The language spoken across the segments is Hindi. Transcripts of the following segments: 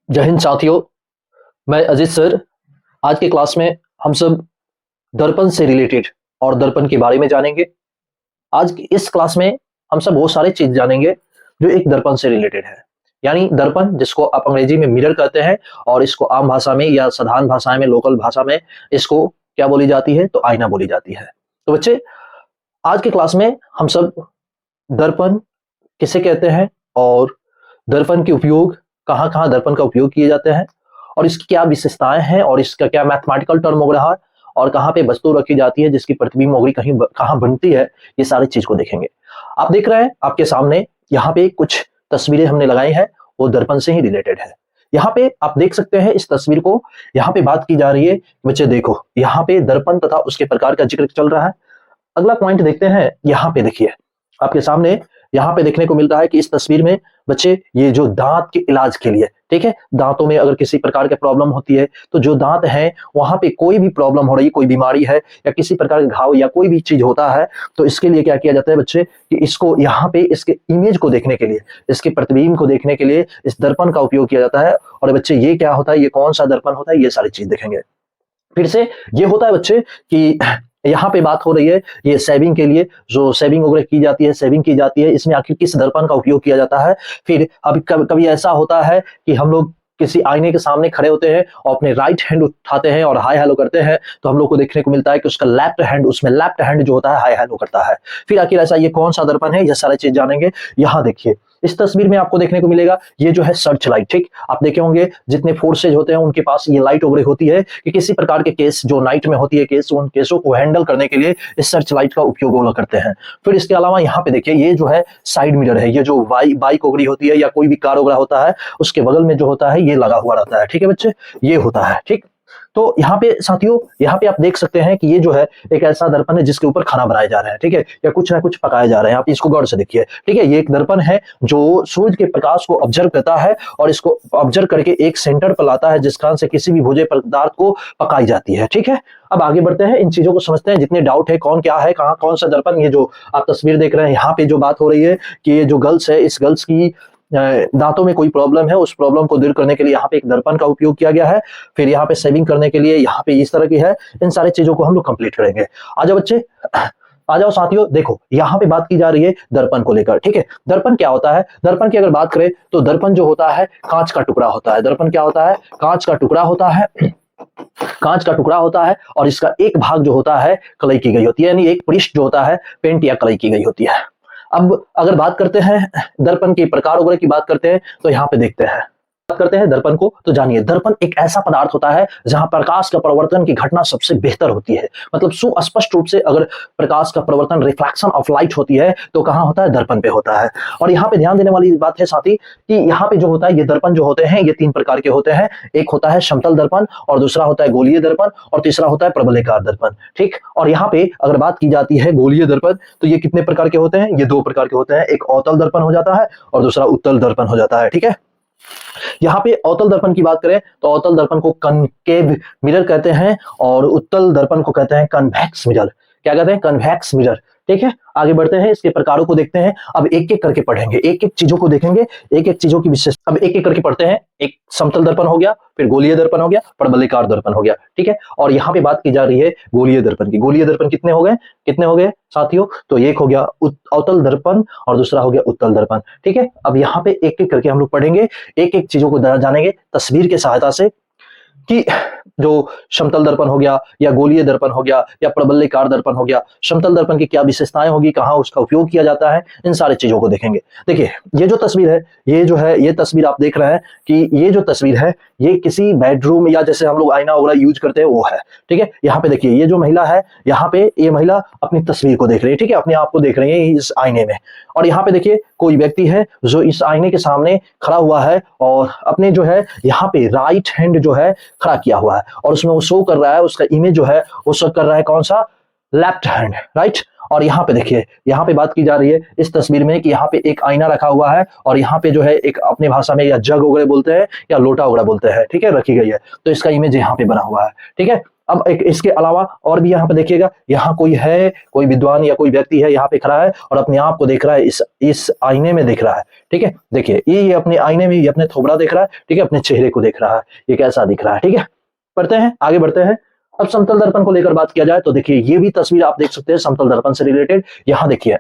जय हिंद साथियों। मैं अजीत सर। आज के क्लास में हम सब दर्पण से रिलेटेड और दर्पण के बारे में जानेंगे। आज की इस क्लास में हम सब बहुत सारे चीज जानेंगे जो एक दर्पण से रिलेटेड है। यानी दर्पण, जिसको आप अंग्रेजी में मिरर कहते हैं, और इसको आम भाषा में या साधारण भाषा में, लोकल भाषा में इसको क्या बोली जाती है, तो आईना बोली जाती है। तो बच्चे, आज के क्लास में हम सब दर्पण किसे कहते हैं, और दर्पण के उपयोग कहाँ कहाँ दर्पण का उपयोग किए जाते हैं, और इसकी क्या विशेषताएं हैं, और इसका क्या मैथमेटिकल टर्म हो रहा है, और कहाँ पे वस्तु रखी जाती है जिसकी प्रतिबिंब मोगरी कहाँ बनती है, ये सारी चीज को देखेंगे। आप देख रहे हैं आपके सामने यहाँ पे कुछ तस्वीरें हमने लगाई है, वो दर्पण से ही रिलेटेड है। यहाँ पे आप देख सकते हैं इस तस्वीर को। यहाँ पे बात की जा रही है, बच्चे देखो यहाँ पे दर्पण तथा उसके प्रकार का जिक्र चल रहा है। अगला पॉइंट देखते हैं। यहाँ पे देखिए आपके सामने, यहाँ पे देखने को मिल रहा है कि इस तस्वीर में बच्चे ये जो दांत के इलाज के लिए, ठीक है, दांतों में अगर किसी प्रकार की प्रॉब्लम होती है, तो जो दांत है वहां पे कोई भी प्रॉब्लम हो रही है, कोई बीमारी है या किसी प्रकार का घाव या कोई भी चीज होता है, तो इसके लिए क्या किया जाता है बच्चे कि इसको यहाँ पे इसके इमेज को देखने के लिए, इसके प्रतिबिंब को देखने के लिए इस दर्पण का उपयोग किया जाता है। और बच्चे ये क्या होता है, ये कौन सा दर्पण होता है, ये सारी चीज देखेंगे। फिर से ये होता है बच्चे कि यहाँ पे बात हो रही है ये शेविंग के लिए, जो शेविंग वगैरह की जाती है, शेविंग की जाती है, इसमें आखिर किस दर्पण का उपयोग किया जाता है। फिर अभी कभी ऐसा होता है कि हम लोग किसी आईने के सामने खड़े होते हैं और अपने राइट हैंड उठाते हैं और हाय हेलो करते हैं, तो हम लोग को देखने को मिलता है कि उसका लेफ्ट हैंड, उसमें लेफ्ट हैंड जो होता है हाय हेलो करता है। फिर आखिर ऐसा ये कौन सा दर्पण है, यह सारी चीज जानेंगे। यहाँ देखिए इस तस्वीर में आपको देखने को मिलेगा ये जो है सर्च लाइट। ठीक, आप देखे होंगे जितने फोर्सेज होते हैं उनके पास ये लाइट वगैरह होती है कि किसी प्रकार के केस जो नाइट में होती है केस, उन केसों को हैंडल करने के लिए इस सर्च लाइट का उपयोग वो लोग करते हैं। फिर इसके अलावा यहाँ पे देखिए ये जो है साइड मिरर है, ये जो बाइक वगैरह होती है या कोई भी कार वगैरह होता है उसके बगल में जो होता है ये लगा हुआ रहता है। ठीक है बच्चे, ये होता है। ठीक, तो यहाँ पे साथियों, यहाँ पे आप देख सकते हैं कि ये जो है एक ऐसा दर्पण है जिसके ऊपर खाना बनाए जा रहे हैं, ठीक है, या कुछ ना कुछ पकाए जा रहे हैं। आप इसको गौर से देखिए, ठीक है, ये एक दर्पण है जो सूर्य के प्रकाश को ऑब्जर्व करता है और इसको ऑब्जर्व करके एक सेंटर पर लाता है जिस कारण से किसी भी भोज्य पदार्थ को पकाई जाती है। ठीक है, अब आगे बढ़ते हैं, इन चीजों को समझते हैं। जितने डाउट है कौन क्या है, कहाँ कौन सा दर्पण, ये जो आप तस्वीर देख रहे हैं यहाँ पे जो बात हो रही है कि ये जो गर्ल्स है, इस गर्ल्स की दांतों में कोई प्रॉब्लम है, उस प्रॉब्लम को दूर करने के लिए यहाँ पे एक दर्पण का उपयोग किया गया है। फिर यहाँ पे सेविंग करने के लिए यहाँ पे इस तरह की है। इन सारी चीजों को हम लोग कंप्लीट करेंगे। आ जाओ बच्चे, आ जाओ साथियों। देखो यहाँ पे बात की जा रही है दर्पण को लेकर। ठीक है, दर्पण क्या होता है, दर्पण की अगर बात करें तो दर्पण जो होता है कांच का टुकड़ा होता है। दर्पण क्या होता है, कांच का टुकड़ा होता है, कांच का टुकड़ा होता है, और इसका एक भाग जो होता है कलई की गई होती है, यानी एक पृष्ठ जो होता है पेंट या कलई की गई होती है। अब अगर बात करते हैं दर्पण के प्रकार वगैरह की बात करते हैं, तो यहाँ पे देखते हैं, बात करते हैं दर्पण को, तो जानिए दर्पण एक ऐसा पदार्थ होता है जहां प्रकाश का परिवर्तन की घटना सबसे बेहतर होती है। मतलब सुस्पष्ट रूप से अगर प्रकाश का परिवर्तन, रिफ्लेक्शन ऑफ लाइट होती है, तो कहां होता है, दर्पण पे होता है। और यहाँ पे ध्यान देने वाली बात है साथी कि यहाँ पे जो होता है, ये दर्पण जो होते हैं ये तीन प्रकार के होते हैं। एक होता है समतल दर्पण, और दूसरा होता है गोलीय दर्पण, और तीसरा होता है प्रबलाकार दर्पण। ठीक, और यहाँ पे अगर बात की जाती है गोलीय दर्पण, तो ये कितने प्रकार के होते हैं, ये दो प्रकार के होते हैं। एक अवतल दर्पण हो जाता है और दूसरा उत्तल दर्पण हो जाता है। ठीक है, यहाँ पे अवतल दर्पण की बात करें तो अवतल दर्पण को कनकेव मिरर कहते हैं, और उत्तल दर्पण को कहते हैं कन्वेक्स मिरर। क्या कहते हैं, कन्वेक्स मिरर। ठीक है, आगे बढ़ते हैं, इसके प्रकारों को देखते हैं। अब एक एक करके पढ़ेंगे, एक एक चीजों को देखेंगे, एक एक चीजों की विशेषता। अब एक एक करके पढ़ते हैं। एक समतल दर्पण हो गया, फिर गोलीय दर्पण हो गया, प्रबलाकार दर्पण हो गया। ठीक है, और यहाँ पे बात की जा रही है गोलीय दर्पण की। गोलीय दर्पण कितने हो गए, कितने हो गए साथियों, तो एक हो गया अवतल दर्पण और दूसरा हो गया उत्तल दर्पण। ठीक है, अब यहाँ पे एक एक करके हम लोग पढ़ेंगे, एक एक चीजों को जानेंगे तस्वीर की सहायता से कि जो समतल दर्पण हो गया या गोलीय दर्पण हो गया या प्रबलाकार दर्पण हो गया, समतल दर्पण की क्या विशेषताएं होगी, कहाँ उसका उपयोग किया जाता है, इन सारी चीजों को देखेंगे। देखिए ये जो तस्वीर है, ये जो है ये तस्वीर आप देख रहे हैं कि ये जो तस्वीर है ये किसी बेडरूम या जैसे हम लोग आईना वगैरह यूज करते हैं वो है। ठीक है, यहाँ पे देखिए ये जो महिला है, यहाँ पे ये महिला अपनी तस्वीर को देख रही है। ठीक है, अपने आप को देख रही है इस आईने में। और यहाँ पे देखिए कोई व्यक्ति है जो इस आईने के सामने खड़ा हुआ है और अपने जो है यहाँ पे राइट हैंड जो है खड़ा किया हुआ है, और उसमें वो शो कर रहा है, उसका इमेज जो है वो शो कर रहा है कौन सा, लेफ्ट हैंड, राइट। और यहाँ पे देखिए, यहाँ पे बात की जा रही है इस तस्वीर में कि यहाँ पे एक आईना रखा हुआ है, और यहाँ पे जो है एक अपनी भाषा में या जग वगैरह बोलते हैं या लोटा वगैरह बोलते हैं, ठीक है, रखी गई है। तो इसका इमेज यहाँ पे बना हुआ है। ठीक है, अब एक इसके अलावा और भी यहाँ पे देखिएगा, यहाँ कोई है, कोई विद्वान या कोई व्यक्ति है यहाँ पे खड़ा है और अपने आप को देख रहा है, इस आईने में देख रहा है। ठीक है, देखिए ये अपने आईने में, ये अपने थोबड़ा देख रहा है। ठीक है, अपने चेहरे को देख रहा है, ये कैसा दिख रहा है। ठीक है, पढ़ते हैं, आगे बढ़ते हैं। अब समतल दर्पण को लेकर बात किया जाए तो देखिए ये भी तस्वीर आप देख सकते हैं समतल दर्पण से रिलेटेड। यहाँ देखिए,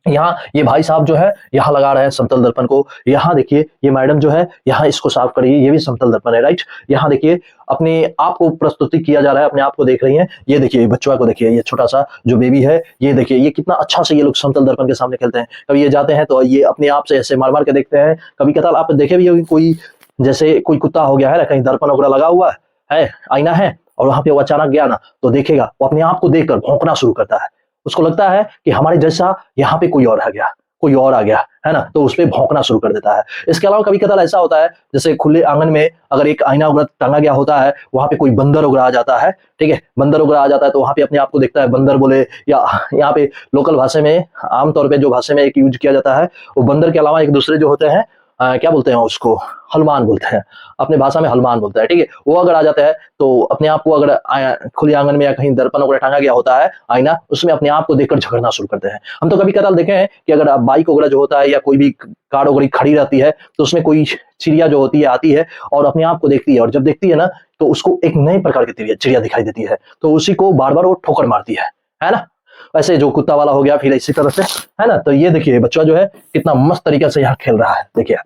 यहाँ ये भाई साहब जो है यहाँ लगा रहे हैं समतल दर्पण को। यहाँ देखिए ये मैडम जो है यहाँ इसको साफ करिए, ये भी समतल दर्पण है, राइट। यहाँ देखिए अपने आप को प्रस्तुति किया जा रहा है, अपने आप को देख रही हैं। ये देखिए बच्चों को देखिए, ये छोटा सा जो बेबी है, ये देखिए ये कितना अच्छा से ये लोग समतल दर्पण के सामने खेलते हैं। कभी ये जाते हैं तो ये अपने आप से ऐसे मार मार के देखते हैं। कभी कतार आप देखे भी होगी, कोई जैसे कोई कुत्ता हो गया है ना, कहीं दर्पण वगैरह लगा हुआ है, आईना है, और वहां पे वो अचानक गया ना तो देखेगा, वो अपने आप को देखकर भौंकना शुरू करता है। उसको लगता है कि हमारे जैसा यहाँ पे कोई और आ गया, कोई और आ गया है ना, तो उस पर भौंकना शुरू कर देता है। इसके अलावा कभी कदार ऐसा होता है, जैसे खुले आंगन में अगर एक आईना वगैरह टांगा गया होता है, वहां पे कोई बंदर वगैरह आ जाता है। ठीक है, बंदर वगैरह आ जाता है तो वहां पे अपने आप को देखता है, बंदर बोले, या यहाँ पे लोकल भाषा में, आमतौर पर जो भाषा में एक यूज किया जाता है, वो बंदर के अलावा एक दूसरे जो होते हैं, क्या बोलते हैं उसको, हनुमान बोलते हैं, अपने भाषा में हनुमान बोलते हैं। ठीक है, वो अगर आ जाता है तो अपने आप को, अगर खुले आंगन में या कहीं दर्पण वगैरह टांगा गया होता है आईना, उसमें अपने आप को देखकर झगड़ना शुरू करते हैं। हम तो कभी कदार देखे हैं कि अगर बाइक वगैरह जो होता है या कोई भी कार वगैरह खड़ी रहती है तो उसमें कोई चिड़िया जो होती है आती है और अपने आप को देखती है, और जब देखती है ना तो उसको एक नए प्रकार की चिड़िया दिखाई देती है, तो उसी को बार बार वो ठोकर मारती है ना। वैसे जो कुत्ता वाला हो गया, फिर इसी तरह से, है ना। तो ये देखिए बच्चा जो है कितना मस्त तरीके से यहाँ खेल रहा है, देखिए।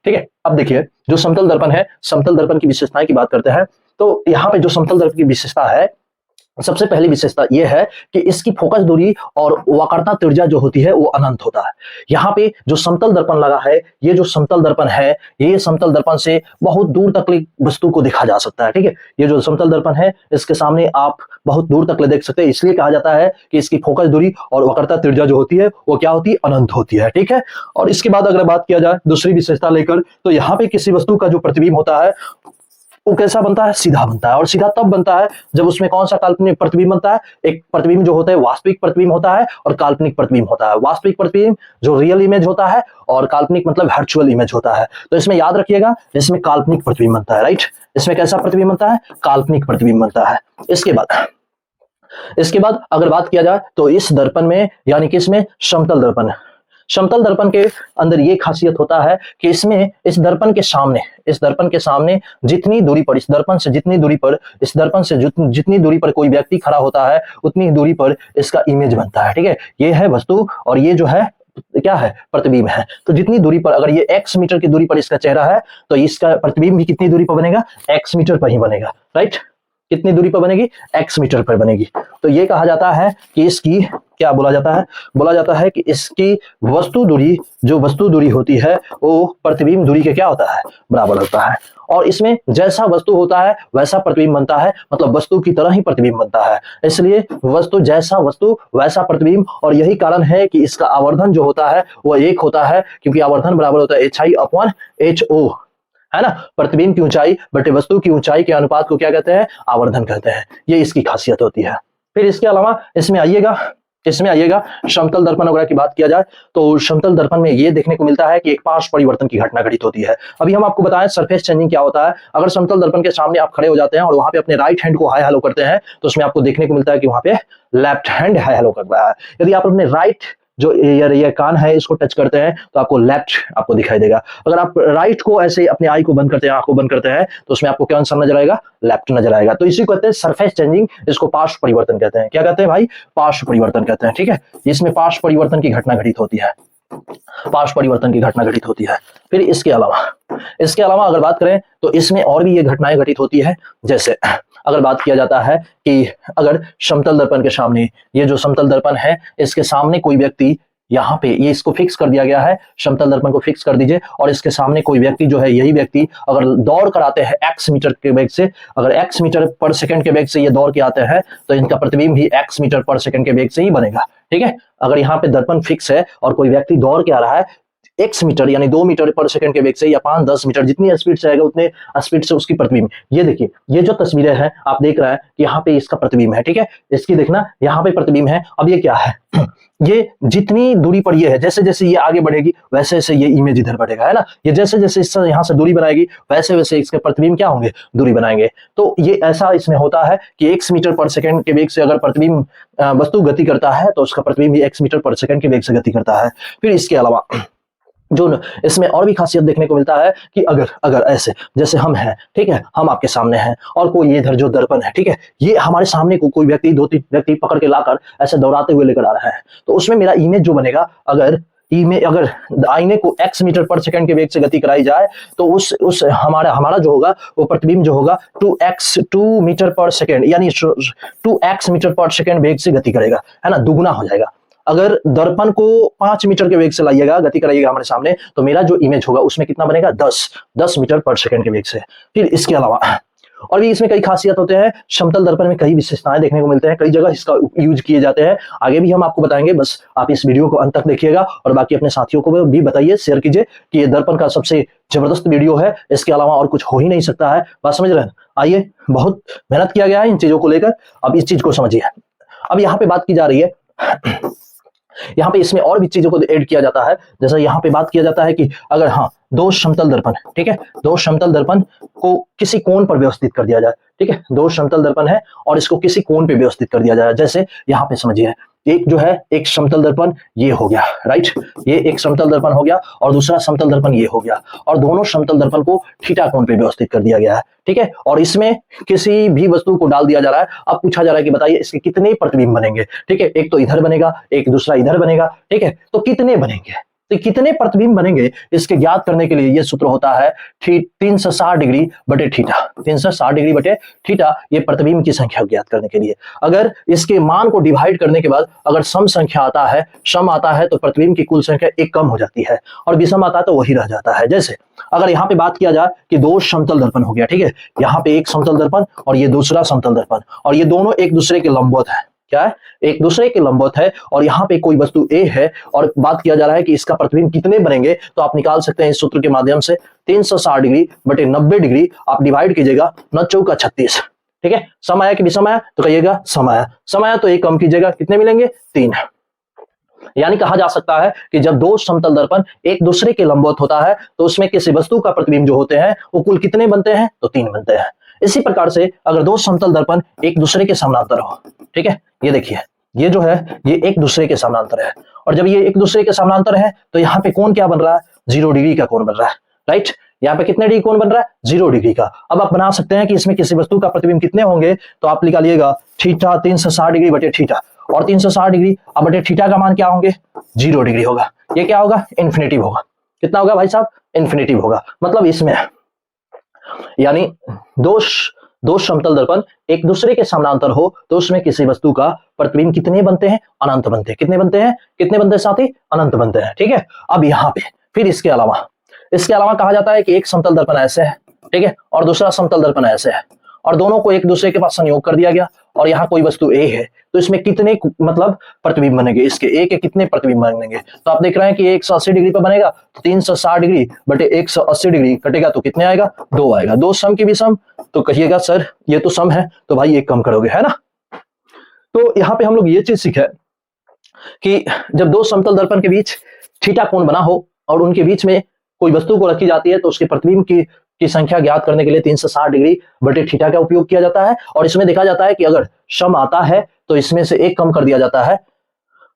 ठीक है, अब देखिए जो समतल दर्पण है, समतल दर्पण की विशेषताएं की बात करते हैं तो यहाँ पे जो समतल दर्पण की विशेषता है, सबसे पहली विशेषता यह है कि इसकी फोकस दूरी और वक्रता त्रिज्या जो होती है वो अनंत होता है। यहाँ पे जो समतल दर्पण लगा है, ये जो समतल दर्पण है, ये समतल दर्पण से बहुत दूर तक वस्तु को देखा जा सकता है। ठीक है, ये जो समतल दर्पण है इसके सामने आप बहुत दूर तक देख सकते हैं, इसलिए कहा जाता है कि इसकी फोकस दूरी और वक्रता त्रिज्या जो होती है वो क्या होती है, अनंत होती है। ठीक है, और इसके बाद अगर बात किया जाए दूसरी विशेषता लेकर, तो यहाँ पे किसी वस्तु का जो प्रतिबिंब होता है वो कैसा बनता है, सीधा बनता है। और सीधा तब बनता है जब उसमें कौन सा काल्पनिक प्रतिबिंब बनता है, एक प्रतिबिंब जो होता है वास्तविक प्रतिबिंब होता है और काल्पनिक प्रतिबिंब होता है। वास्तविक प्रतिबिंब जो रियल इमेज होता है और काल्पनिक मतलब वर्चुअल इमेज होता है। तो इसमें याद रखिएगा, इसमें काल्पनिक प्रतिबिंब बनता है, राइट। इसमें कैसा प्रतिबिंब बनता है, काल्पनिक प्रतिबिंब बनता है। इसके बाद अगर बात किया जाए तो इस दर्पण में, यानी कि इसमें समतल दर्पण के अंदर ये खासियत होता है कि इसमें इस दर्पण के सामने जितनी दूरी पर, इस दर्पण से जितनी दूरी पर कोई व्यक्ति खड़ा होता है, उतनी दूरी पर इसका इमेज बनता है। ठीक है, ये है वस्तु और ये जो है क्या है, प्रतिबिंब है। तो जितनी दूरी पर, अगर ये x मीटर की दूरी पर इसका चेहरा है तो इसका प्रतिबिंब भी कितनी दूरी पर बनेगा, x मीटर पर ही बनेगा, राइट। कितनी दूरी पर बनेगी, x मीटर पर बनेगी। तो ये कहा जाता है कि इसकी क्या बोला जाता है कि इसकी वस्तु दूरी होती है वो प्रतिबिंब दूरी के क्या होता है, बराबर होता है। और इसमें जैसा वस्तु होता है वैसा प्रतिबिंब बनता है, मतलब वस्तु की तरह ही प्रतिबिंब बनता है। इसलिए वस्तु वैसा प्रतिबिंब, और यही कारण है कि इसका आवर्धन जो होता है वो एक होता है, क्योंकि आवर्धन बराबर होता है HI/HO, है ना। प्रतिबिंब की ऊंचाई बटे वस्तु की ऊंचाई के अनुपात को क्या कहते हैं, आवर्धन कहते हैं। ये इसकी खासियत होती है। फिर इसके अलावा इसमें आइएगा समतल दर्पण वगैरह की बात किया जाए तो समतल दर्पण में ये देखने को मिलता है कि एक पार्श्व परिवर्तन की घटना घटित होती है। अभी हम आपको बताएं सरफेस चेंजिंग क्या होता है। अगर समतल दर्पण के सामने आप खड़े हो जाते हैं और वहां पे अपने राइट हैंड को हाय हेलो करते हैं तो उसमें आपको देखने को मिलता है कि वहां पे लेफ्ट हैंड हाय हेलो कर रहा है। यदि आप अपने राइट जो ये कान है इसको टच करते हैं तो आपको लेफ्ट आपको दिखाई देगा। अगर आप राइट को ऐसे अपने आई को बंद करते हैं, आंख को बंद करते हैं, तो उसमें आपको क्या आंसर नजर आएगा, लेफ्ट नजर आएगा। तो इसी को कहते हैं सरफेस चेंजिंग, इसको पार्श्व परिवर्तन कहते हैं। क्या कहते हैं भाई, पार्श्व परिवर्तन कहते हैं। ठीक है, इसमें पार्श्व परिवर्तन की घटना घटित होती है। फिर इसके अलावा अगर बात करें तो इसमें और भी ये घटनाएं घटित होती है। जैसे अगर बात किया जाता है कि अगर समतल दर्पण के सामने, ये जो समतल दर्पण है इसके सामने कोई व्यक्ति, यहाँ पे ये इसको फिक्स कर दिया गया है, समतल दर्पण को फिक्स कर दीजिए, और इसके सामने कोई व्यक्ति जो है, यही व्यक्ति अगर दौड़ कर आते हैं x मीटर के वेग से, अगर x मीटर पर सेकंड के वेग से ये दौड़ के आते हैं तो इनका प्रतिबिंब भी x मीटर पर सेकंड के वेग से ही बनेगा। ठीक है, अगर यहाँ पे दर्पण फिक्स है और कोई व्यक्ति दौड़ के आ रहा है x मीटर यानी 2 मीटर पर सेकंड के वेग से या 5-10 मीटर जितनी स्पीड से आएगा उतने स्पीड से उसकी प्रतिबिंब। ये देखिए, ये जो तस्वीरें हैं आप देख रहे हैं कि यहाँ पे इसका प्रतिबिंब है, ठीक है, इसकी देखना यहाँ पे प्रतिबिंब है। अब ये क्या है, ये जितनी दूरी पर ये है, जैसे जैसे ये आगे बढ़ेगी वैसे वैसे ये इमेज इधर बढ़ेगा, है ना। ये जैसे जैसे इससे यहाँ से दूरी बनाएगी वैसे वैसे इसके प्रतिबिंब क्या होंगे, दूरी बनाएंगे। तो ये ऐसा इसमें होता है कि x मीटर पर सेकंड के वेग से अगर प्रतिबिंब वस्तु गति करता है तो उसका प्रतिबिंब भी x मीटर पर सेकंड के वेग से गति करता है। फिर इसके अलावा जो इसमें और भी खासियत देखने को मिलता है कि अगर ऐसे जैसे हम हैं, ठीक है, हम आपके सामने हैं और कोई ये इधर जो दर्पण है, ठीक है, ये हमारे सामने को कोई व्यक्ति 2-3 व्यक्ति पकड़ के लाकर ऐसे दौड़ाते हुए लेकर आ रहा है, तो उसमें मेरा इमेज जो बनेगा, अगर आईने को x मीटर पर सेकंड के वेग से गति कराई जाए तो उस हमारा जो होगा वो प्रतिबिंब जो होगा 2 मीटर पर सेकंड यानी 2x मीटर पर सेकंड वेग से गति करेगा, है ना, दुगुना हो जाएगा। अगर दर्पण को 5 मीटर के वेग से लाइएगा, गति कराइएगा हमारे सामने, तो मेरा जो इमेज होगा उसमें कितना बनेगा, 10 मीटर पर सेकंड के वेग से। फिर इसके अलावा और भी इसमें कई खासियत होते हैं। समतल दर्पण में कई विशेषताएं देखने को मिलते हैं, कई जगह इसका यूज किए जाते हैं, आगे भी हम आपको बताएंगे। बस आप इस वीडियो को अंत तक देखिएगा और बाकी अपने साथियों को भी बताइए, शेयर कीजिए कि ये दर्पण का सबसे जबरदस्त वीडियो है, इसके अलावा और कुछ हो ही नहीं सकता है। बात समझ रहे हैं? आइए, बहुत मेहनत किया गया है इन चीजों को लेकर, अब इस चीज को समझिए। अब यहाँ पे बात की जा रही है, यहाँ पे इसमें और भी चीजों को ऐड किया जाता है। जैसा यहाँ पे बात किया जाता है कि अगर हाँ, दो समतल दर्पण, ठीक है, दो समतल दर्पण को किसी कोण पर व्यवस्थित कर दिया जाए, ठीक है, दो समतल दर्पण है और इसको किसी कोण पे व्यवस्थित कर दिया जाए। जैसे यहाँ पे समझिए, एक जो है एक समतल दर्पण ये हो गया, राइट, ये एक समतल दर्पण हो गया और दूसरा समतल दर्पण ये हो गया, और दोनों समतल दर्पण को थीटा कोण पे व्यवस्थित कर दिया गया है, ठीक है, और इसमें किसी भी वस्तु को डाल दिया जा रहा है। अब पूछा जा रहा है कि बताइए इसके कितने प्रतिबिंब बनेंगे, ठीक है, एक तो इधर बनेगा, एक दूसरा इधर बनेगा, ठीक है, तो कितने बनेंगे, तो कितने प्रतिबिंब बनेंगे इसके ज्ञात करने के लिए ये सूत्र होता है 360 डिग्री बटे थीटा। 360 डिग्री बटे थीटा, ये प्रतिबिंब की संख्या ज्ञात करने के लिए। अगर इसके मान को डिवाइड करने के बाद अगर सम संख्या आता है, सम आता है, तो प्रतिबिंब की कुल संख्या एक कम हो जाती है और विषम आता है तो वही रह जाता है। जैसे अगर यहाँ पे बात किया जाए कि दो समतल दर्पण हो गया, ठीक है, यहाँ पे एक समतल दर्पण और ये दूसरा समतल दर्पण, और ये दोनों एक दूसरे के लंबवत है, क्या है, एक दूसरे के लंबवत है, और यहाँ पे कोई वस्तु A है और बात किया जा रहा है कि इसका प्रतिबिंब कितने बनेंगे, तो आप निकाल सकते हैं इस सूत्र के माध्यम से। 360 डिग्री बटे 90 डिग्री आप डिवाइड कीजिएगा, 9 चौका 36, ठीक है, सम आया कि विषम आया, तो कहिएगा सम आया, सम आया तो एक कम कीजिएगा, कितने मिलेंगे, 3। यानी कहा जा सकता है कि जब दो समतल दर्पण एक दूसरे के लंबवत होता है तो उसमें किसी वस्तु का प्रतिबिंब जो होते हैं वो कुल कितने बनते हैं, तो 3 बनते हैं। इसी प्रकार से अगर दो समतल दर्पण एक दूसरे के समानांतर हो, ठीक है, ये देखिए, ये जो है ये एक दूसरे के समानांतर है, और जब ये एक दूसरे के समानांतर है तो यहाँ पे कोण क्या बन रहा है, 0 डिग्री का कोण बन रहा है, राइट, यहाँ पे कितने डिग्री कोण बन रहा है, 0 डिग्री का। अब आप बना सकते हैं कि इसमें किसी वस्तु का प्रतिबिंब कितने होंगे, तो आप निकालिएगा थीटा 360 डिग्री बटे थीटा, और 360 डिग्री अब बटे थीटा का मान क्या होंगे, 0 डिग्री होगा। ये क्या होगा, इन्फिनिटिव होगा। कितना होगा भाई साहब, इन्फिनिटिव होगा। मतलब इसमें यानी दो समतल दर्पण एक दूसरे के समानांतर हो तो उसमें किसी वस्तु का प्रतिबिंब कितने बनते हैं, अनंत बनते हैं। कितने बनते हैं, कितने बनते हैं साथी, अनंत बनते हैं, ठीक है। अब यहाँ पे फिर इसके अलावा कहा जाता है कि एक समतल दर्पण ऐसे है, ठीक है, और दूसरा समतल दर्पण ऐसे है, और दोनों को एक दूसरे के पास संयोग कर दिया गया, और यहाँ कोई वस्तु A है तो इसमें कितने मतलब प्रतिबिंब बनेंगे, इसके A के कितने प्रतिबिंब बनेंगे, तो आप देख रहे हैं कि 180 डिग्री पर बनेगा तो 360 डिग्री बटे 180 डिग्री कटेगा तो कितने आएगा, 2 आएगा। 2 सम की भी सम, तो कहिएगा सर ये तो सम है, तो भाई एक कम करोगे, है ना। तो यहाँ पे हम लोग ये चीज सीखे कि जब दो समतल दर्पण के बीच थीटा कोण बना हो और उनके बीच में कोई वस्तु को रखी जाती है तो उसके प्रतिबिंब की संख्या ज्ञात करने के लिए 360 डिग्री बटे थीटा का उपयोग किया जाता है। और इसमें देखा जाता है कि अगर सम आता है तो इसमें से एक कम कर दिया जाता है,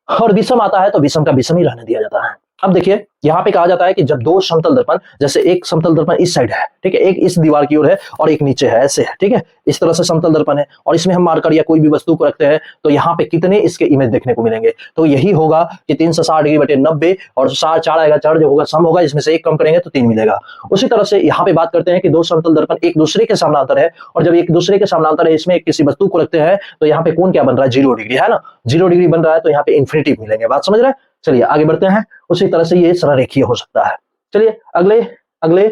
और विषम आता है तो विषम का विषम ही रहने दिया जाता है। अब देखिए यहाँ पे कहा जाता है कि जब दो समतल दर्पण, जैसे एक समतल दर्पण इस साइड है, ठीक है, एक इस दीवार की ओर है और एक नीचे है, ऐसे है, ठीक है, इस तरह से समतल दर्पण है, और इसमें हम मार्कर या कोई भी वस्तु को रखते हैं तो यहाँ पे कितने इसके इमेज देखने को मिलेंगे, तो यही होगा कि 360 डिग्री बटे 90 और 4 आएगा, 4 जो होगा सम होगा, इसमें से एक कम करेंगे तो 3 मिलेगा। उसी तरह से यहाँ पे बात करते हैं कि दो समतल दर्पण एक दूसरे के समानांतर है, और जब एक दूसरे के समानांतर है इसमें किसी वस्तु को रखते हैं तो यहाँ पे कोण क्या बन रहा है, 0 डिग्री, है ना, 0 डिग्री बन रहा है तो यहाँ पे इन्फिनिटिव मिलेंगे। बात समझ रहे हैं। चलिए आगे बढ़ते हैं। उसी तरह से ये सरल रेखीय हो सकता है। चलिए अगले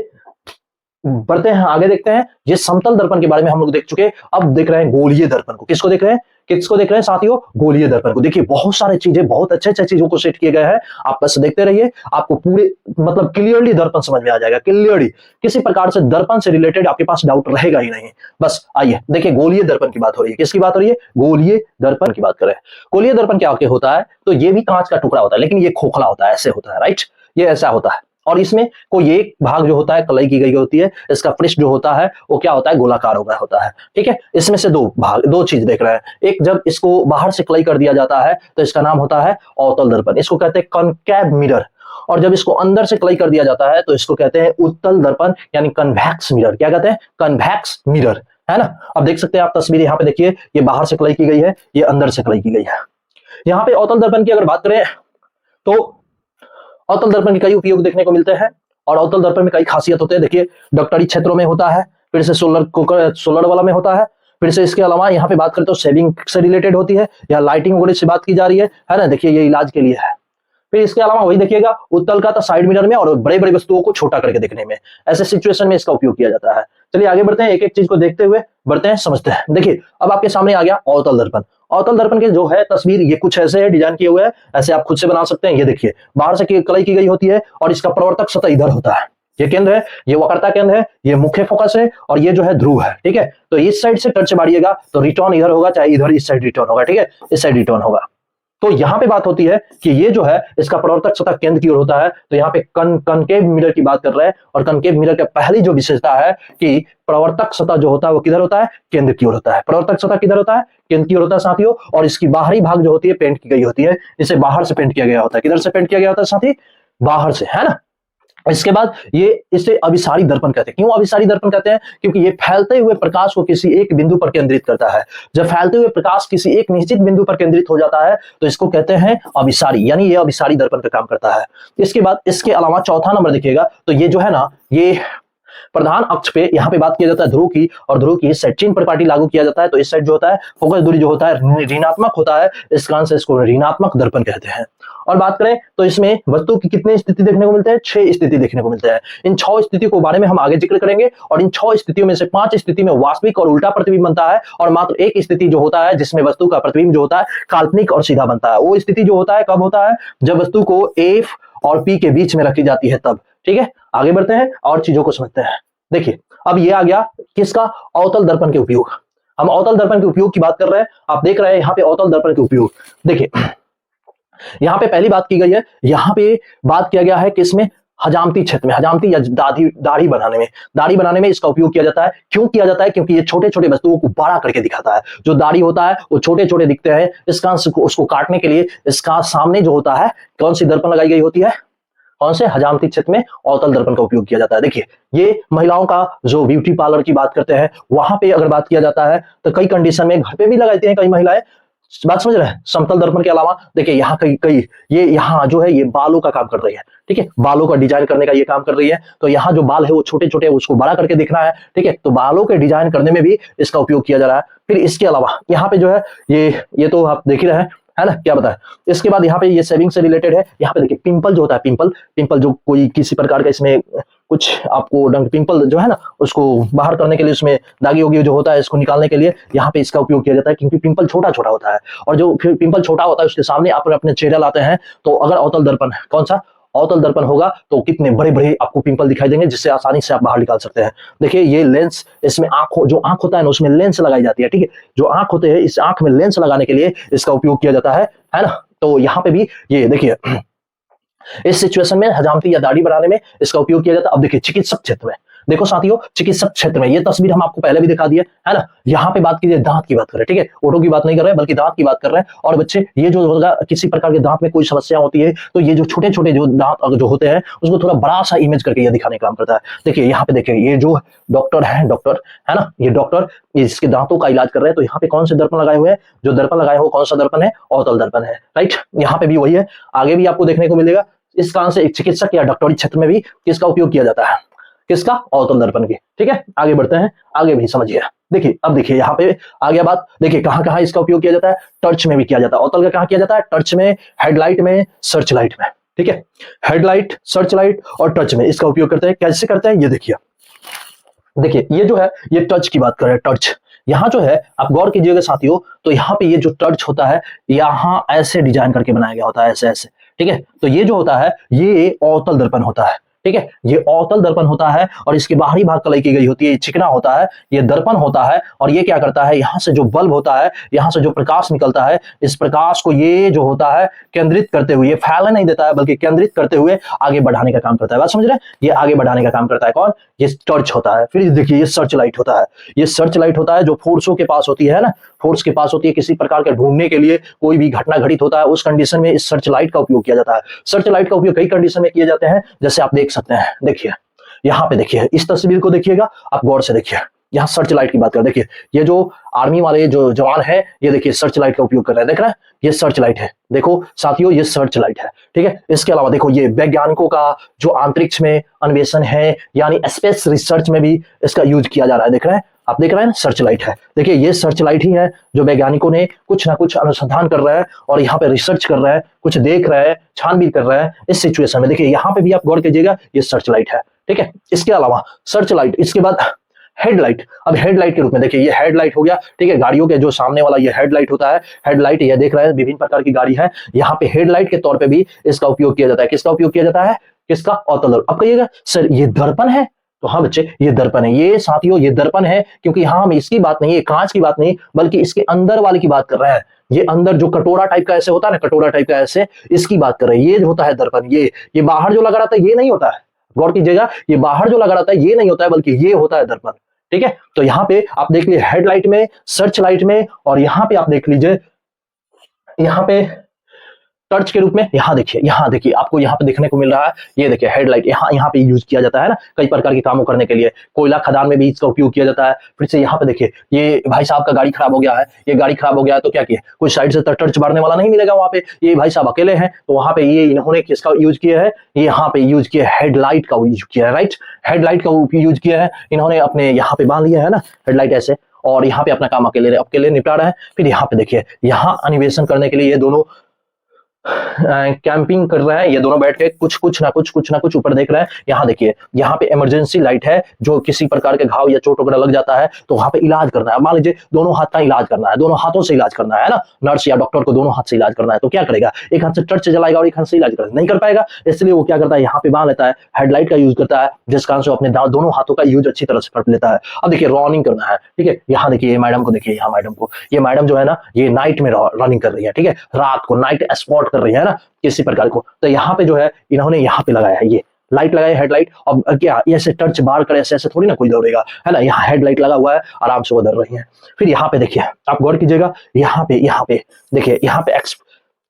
बढ़ते हैं आगे, देखते हैं ये समतल दर्पण के बारे में हम लोग देख चुके, अब देख रहे हैं गोलीय दर्पण को। किसको देख रहे हैं, किसको देख रहे हैं साथियों, गोलीय दर्पण को। देखिए बहुत सारे चीजें, बहुत अच्छे अच्छे चीजों को सेट किए गए हैं, आप बस देखते रहिए, आपको पूरे मतलब क्लियरली दर्पण समझ में आ जाएगा, क्लियरली किसी प्रकार से दर्पण से रिलेटेड आपके पास डाउट रहेगा ही नहीं। बस आइए देखिए, गोलीय दर्पण की बात हो रही है, किसकी बात हो रही है, गोलीय दर्पण की बात करें। गोलीय दर्पण क्या होता है, तो ये भी कांच का टुकड़ा होता है, लेकिन ये खोखला होता है, ऐसे होता है, राइट, ये ऐसा होता है, और इसमें कोई एक भाग जो होता है कलई की गई होती है, इसका पृष्ठ जो होता है वो क्या होता है, गोलाकार होता है, ठीक है। इसमें से दो भाग, दो चीज देख रहे हैं, एक जब इसको बाहर से कलई कर दिया जाता है तो इसका नाम होता है अवतल दर्पण, इसको कहते हैं कॉनकेव मिरर, और जब इसको अंदर से कलई कर दिया जाता है तो इसको कहते हैं उत्तल दर्पण यानी कन्वेक्स मिरर। क्या कहते हैं, कन्वेक्स मिरर, है ना। अब देख सकते हैं आप तस्वीर, यहाँ पे देखिए, ये बाहर से कलई की गई है, ये अंदर से कलई की गई है। यहाँ पे अवतल दर्पण की अगर बात करें तो अवतल दर्पण के कई उपयोग देखने को मिलते हैं, और अवतल दर्पण में कई खासियत होते हैं। देखिए डॉक्टरी क्षेत्रों में होता है, फिर से सोलर वाला में होता है, फिर से इसके अलावा यहाँ पे बात करें तो सेविंग से रिलेटेड होती है, या लाइटिंग वगैरह से बात की जा रही है ना। देखिए ये इलाज के लिए है। फिर इसके अलावा वही देखिएगा, उत्तल का तो साइड मिरर में और बड़े बड़े वस्तुओं को छोटा करके देखने में, ऐसे सिचुएशन में इसका उपयोग किया जाता है। चलिए आगे बढ़ते हैं, एक एक चीज को देखते हुए बढ़ते हैं, समझते हैं। देखिए अब आपके सामने आ गया अवतल दर्पण। अवतल दर्पण के जो है तस्वीर, ये कुछ ऐसे है, डिजाइन किए हुए हैं, ऐसे आप खुद से बना सकते हैं। ये देखिए बाहर से कलई की गई होती है, और इसका प्रवर्तक सतह इधर होता है, ये केंद्र है, ये वक्रता केंद्र है, ये मुख्य फोकस है, और ये जो है ध्रुव है, ठीक है। तो इस साइड से टच मारिएगा तो रिटर्न इधर होगा, चाहे इधर इस साइड रिटर्न होगा, ठीक है, इस साइड रिटर्न होगा। तो यहां पे बात होती है कि ये जो है इसका प्रवर्तक सतह केंद्र की ओर होता है, तो यहाँ पे कनकेव मिरर की बात कर रहे हैं, और कनकेव मिरर का पहली जो विशेषता है कि प्रवर्तक सतह जो होता है वो किधर होता है, केंद्र की ओर होता है। प्रवर्तक सतह किधर होता है, केंद्र की ओर होता है साथियों, और इसकी बाहरी भाग जो होती है पेंट की गई होती है, इसे बाहर से पेंट किया गया होता है। किधर से पेंट किया गया होता है साथी, बाहर से, है ना। इसके बाद ये इसे अभिसारी दर्पण कहते हैं। क्यों अभिसारी दर्पण कहते हैं, क्योंकि ये फैलते हुए प्रकाश को किसी एक बिंदु पर केंद्रित करता है। जब फैलते हुए प्रकाश किसी एक निश्चित बिंदु पर केंद्रित हो जाता है तो इसको कहते हैं अभिसारी, यानी ये अभिसारी दर्पण का काम करता है। इसके बाद इसके अलावा चौथा नंबर देखिएगा, तो ये जो है ना, ये प्रधान अक्ष पे यहाँ पे बात किया जाता है ध्रुव की, और ध्रुव की इस साइड चीन प्रपाटी लागू किया जाता है, तो इस साइड जो होता है फोकस दूरी जो होता है ऋणात्मक होता है, इस कारण से इसको ऋणात्मक दर्पण कहते हैं। और बात करें तो इसमें वस्तु की कितनी स्थिति देखने को मिलते हैं, 6 स्थिति देखने को मिलते हैं। इन 6 स्थितियों के बारे में हम आगे जिक्र करेंगे, और इन 6 स्थितियों में से 5 स्थिति में वास्तविक और उल्टा प्रतिबिंब बनता है, और मात्र एक स्थिति जो होता है जिसमें वस्तु का प्रतिबिंब जो होता है काल्पनिक और सीधा बनता है। वो स्थिति जो होता है कब होता है, जब वस्तु को F और P के बीच में रखी जाती है तब, ठीक है। आगे बढ़ते हैं और चीजों को समझते हैं। देखिए अब ये आ गया किसका, अवतल दर्पण के उपयोग। हम अवतल दर्पण के उपयोग की बात कर रहे हैं, आप देख रहे हैं यहाँ पे अवतल दर्पण के उपयोग। देखिए यहाँ पे पहली बात की गई है, यहाँ पे बात किया गया है किसमें, हजामती क्षेत्र में, हजामती या दाढ़ी बनाने में, दाढ़ी बनाने में इसका उपयोग किया जाता है। क्यों किया जाता है, क्योंकि ये छोटे छोटे वस्तुओं को बड़ा करके दिखाता है। जो दाढ़ी होता है वो छोटे छोटे दिखते हैं, इसका उसको काटने के लिए इसका सामने जो होता है कौन सी दर्पण लगाई गई होती है, कौन से, हजामती क्षेत्र में अवतल दर्पण का उपयोग किया जाता है। देखिए ये महिलाओं का जो ब्यूटी पार्लर की बात करते हैं वहां पे अगर बात किया जाता है तो कई कंडीशन में घर पे भी लगाती हैं कई महिलाएं, बात समझ रहे हैं। समतल दर्पण के अलावा देखिए यहाँ कई ये यहाँ जो है ये बालों का काम कर रही है, ठीक है, बालों का डिजाइन करने का ये काम कर रही है। तो यहाँ जो बाल है वो छोटे छोटे, उसको बड़ा करके दिखना है, ठीक है, तो बालों के डिजाइन करने में भी इसका उपयोग किया जा रहा है। फिर इसके अलावा यहाँ पे जो है ये तो आप देख ही रहे हैं, है ना, क्या बताया। इसके बाद यहाँ पे ये सेविंग से रिलेटेड है। यहाँ पे देखिए पिंपल जो होता है, पिंपल जो कोई किसी प्रकार का इसमें कुछ आपको डंक पिंपल जो है ना उसको बाहर करने के लिए, उसमें दागी होगी जो होता है इसको निकालने के लिए यहाँ पे इसका उपयोग किया जाता है, क्योंकि पिंपल छोटा छोटा होता है, और जो फिर पिंपल छोटा होता है उसके सामने आप अपने चेहरा लाते हैं, तो अगर अवतल दर्पण, कौन सा अवतल दर्पण होगा तो कितने बड़े बड़े आपको पिंपल दिखाई देंगे, जिससे आसानी से आप बाहर निकाल सकते हैं। देखिए ये लेंस, इसमें जो आंख होता है ना उसमें लेंस लगाई जाती है, ठीक है, जो आंख होते हैं इस आंख में लेंस लगाने के लिए इसका उपयोग किया जाता है ना। तो यहाँ पे भी ये देखिए इस सिचुएशन में हजामती या दाढ़ी बनाने में इसका उपयोग किया जाता है। अब देखिए चिकित्सक क्षेत्र में, देखो साथियों चिकित्सक क्षेत्र में ये तस्वीर हम आपको पहले भी दिखा दी है ना। यहाँ पे बात कीजिए दांत की बात करें, ठीक है, ओठों की बात नहीं कर रहे हैं बल्कि दांत की बात कर रहे हैं। और बच्चे ये जो होगा किसी प्रकार के दांत में कोई समस्या होती है तो ये जो छोटे छोटे जो दांत जो होते हैं उसको थोड़ा बड़ा सा इमेज करके ये दिखाने का काम करता है। देखिए यहाँ पे देखिए ये जो डॉक्टर है ना, ये डॉक्टर इसके दांतों का इलाज कर रहे हैं। तो यहाँ पे कौन से दर्पण लगाए हुए हैं, जो दर्पण लगाए हुए कौन सा दर्पण है, अवतल दर्पण है, राइट। यहाँ पे भी वही है, आगे भी आपको देखने को मिलेगा। इस कारण से एक चिकित्सक या डॉक्टरी क्षेत्र में भी किसका उपयोग किया जाता है, किसका, अवतल दर्पण की, ठीक है। आगे बढ़ते हैं, आगे भी समझिए। देखिए अब देखिए यहाँ पे आ गया बात, देखिए कहां कहां इसका उपयोग किया जाता है, टर्च में भी किया जाता है। अवतल का कहां किया जाता है, टर्च में, हेडलाइट में, सर्च लाइट में, ठीक है, हेडलाइट, सर्च लाइट और टर्च में इसका उपयोग करते हैं। कैसे करते हैं ये देखिए, देखिए ये जो है ये टच की बात कर रहे हैं, टच। यहाँ जो है आप गौर कीजिएगा साथियों, तो यहाँ पे ये जो टच होता है यहाँ ऐसे डिजाइन करके बनाया गया होता है, ऐसे ऐसे, ठीक है। तो ये जो होता है ये अवतल दर्पण होता है, ठीक है। ये अवतल दर्पण होता है और इसकी बाहरी भाग कलाई की गई होती है, ये चिकना होता है, ये दर्पण होता है। और ये क्या करता है, यहाँ से जो बल्ब होता है, यहाँ से जो प्रकाश निकलता है, इस प्रकाश को ये जो होता है केंद्रित करते हुए, फैलने नहीं देता है बल्कि केंद्रित करते हुए आगे बढ़ाने का काम करता है। बात समझ रहे हैं, ये आगे बढ़ाने का काम करता है कौन, ये टॉर्च होता है। फिर देखिए ये सर्च लाइट होता है, ये सर्च लाइट होता है जो फोर्सों के पास होती है ना, फोर्स के पास होती है, किसी प्रकार के ढूंढने के लिए, कोई भी घटना घटित होता है उस कंडीशन में इस सर्च लाइट का उपयोग किया जाता है। सर्च लाइट का उपयोग कई कंडीशन में किए जाते हैं, जैसे आप देख सकते हैं, देखिए यहाँ पे देखिए, इस तस्वीर को देखिएगा आप गौर से देखिए, यहाँ सर्च लाइट की बात कर, देखिए ये जो आर्मी वाले जो जवान है, ये देखिए सर्च लाइट का उपयोग कर रहे हैं, देख रहे हैं, ये सर्च लाइट है, देखो साथियों ये सर्च लाइट है, ठीक है। इसके अलावा देखो ये वैज्ञानिकों का जो अंतरिक्ष में अन्वेषण है, यानी स्पेस रिसर्च में भी इसका यूज किया जा रहा है, देख रहे हैं, आप देख रहे हैं ना, सर्च लाइट है। देखिए ये सर्च लाइट ही है जो वैज्ञानिकों ने कुछ ना कुछ अनुसंधान कर रहे हैं और यहाँ पे रिसर्च कर रहे हैं, कुछ देख रहे हैं, छानबीन कर रहे हैं इस सिचुएशन में। देखिए यहाँ पे भी आप गौर कीजिएगा, ये सर्च लाइट है, ठीक है। इसके अलावा सर्च लाइट, इसके बाद हेडलाइट। अब हेडलाइट के रूप में देखिए ये हेडलाइट हो गया, ठीक है, गाड़ियों के जो सामने वाला ये हेडलाइट होता है, हेडलाइट ये देख रहे हैं विभिन्न प्रकार की गाड़ी है, यहाँ पे हेडलाइट के तौर पे भी इसका उपयोग किया जाता है। किसका उपयोग किया जाता है, किसका, अवतल दर्पण। अब कहिएगा सर ये दर्पण है, तो हाँ बच्चे ये दर्पण है, ये साथियों ये दर्पण है, क्योंकि यहाँ हम इसकी बात नहीं, ये कांच की बात नहीं, बल्कि इसके अंदर वाले की बात कर रहे हैं। ये अंदर जो कटोरा टाइप का ऐसे होता है ना, कटोरा टाइप का ऐसे, इसकी बात कर रहे हैं, ये जो होता है दर्पण। ये बाहर जो लगा रहता है ये नहीं होता है, गौर कीजिएगा, ये बाहर जो लगा रहता है ये नहीं होता है, बल्कि ये होता है दर्पण, ठीक है। तो यहाँ पे आप देख लीजिए हेडलाइट में, सर्च लाइट में, और यहाँ पे आप देख लीजिए, यहाँ पे टर्च के रूप में, यहाँ देखिए आपको यहाँ पे देखने को मिल रहा है, ये देखिए हेडलाइट, यहाँ पे यूज किया जाता है ना कई प्रकार के कामों करने के लिए, कोयला खदान में भी इसका उपयोग किया जाता है। फिर से यहाँ पे देखिए, ये भाई साहब का गाड़ी खराब हो गया है, ये गाड़ी खराब हो गया है तो क्या किया, कोई साइड से टर्च मारने वाला नहीं मिलेगा वहां पे, ये भाई साहब अकेले हैं, तो वहां पे ये इन्होंने किसका यूज किया है, ये यहाँ पे यूज किया है, हेडलाइट का यूज किया है, राइट, हेडलाइट का यूज किया है इन्होंने, अपने यहाँ पे बांध लिया है ना हेडलाइट ऐसे, और यहाँ पे अपना काम अकेले निपटा रहे हैं। फिर यहाँ पे देखिए, यहाँ अन्वेषण करने के लिए ये दोनों कैंपिंग कर रहे हैं, ये दोनों बैठ के कुछ ना कुछ ऊपर देख रहे हैं। यहाँ देखिए, यहाँ पे इमरजेंसी लाइट है, जो किसी प्रकार के घाव या चोट वगैरह लग जाता है तो वहां पे इलाज करना है, मान लीजिए दोनों हाथ का इलाज करना है, दोनों हाथों से इलाज करना है ना, नर्स या डॉक्टर को दोनों हाथ से इलाज करना है, तो क्या करेगा, एक हाथ से टर्च जलाएगा और एक हाथ से इलाज करेगा, नहीं कर पाएगा, इसलिए वो क्या करता है, यहाँ पे बांध लेता है, हेडलाइट का यूज करता है, जिस कारण से अपने दोनों हाथों का यूज अच्छी तरह से कर लेता है। अब देखिए रनिंग करना है, ठीक है, यहाँ देखिए ये मैडम को देखिए, यहाँ मैडम को, ये मैडम जो है ना ये नाइट में रनिंग कर रही है, ठीक है, रात को नाइट स्पॉट कर रही है ना किसी प्रकार को, तो यहाँ पे जो है इन्होंने यहाँ पे लगाया है, ये लाइट लगाया हेडलाइट। अब क्या ऐसे टर्च बार करे ऐसे थोड़ी ना कोई दौड़ेगा, है ना, यहाँ हेडलाइट लगा हुआ है, आराम से वो दौड़ रही है। फिर यहाँ पे देखिए, आप गौर कीजिएगा, यहाँ पे देखिए, यहाँ पे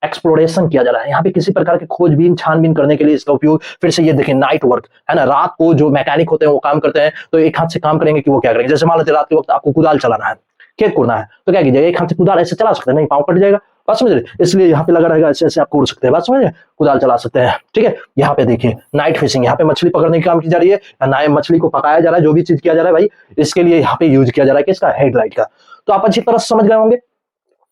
एक्सप्लोरेशन किया जा रहा है, यहाँ पे किसी प्रकार के खोजबीन छानबीन करने के लिए इसका उपयोग। फिर से ये देखिए नाइट वर्क है ना, रात को जो मैकेनिक होते हैं वो काम करते हैं, तो एक हाथ से काम करेंगे कि वो क्या करेंगे, जैसे मान लेते रात के वक्त आपको कुदाल चलाना है, खेत कोड़ना है, तो क्या कीजिएगा, एक हाथ से कुदाल ऐसे चला सकते हैं, नहीं पाँव कट जाएगा, बात समझ रहे, इसलिए यहाँ पे लगा रहेगा, ऐसे ऐसे आप कोड़ सकते हैं, बात समझ रहे, कुदाल चला सकते हैं, ठीक है। यहाँ पे देखिए नाइट फिशिंग, यहाँ पे मछली पकड़ने का काम की जा रही है, या मछली को पकाया जा रहा है, जो भी चीज किया जा रहा है भाई, इसके लिए यहाँ पे यूज किया जा रहा है किसका, हेडलाइट का। तो आप अच्छी तरह समझ गए होंगे।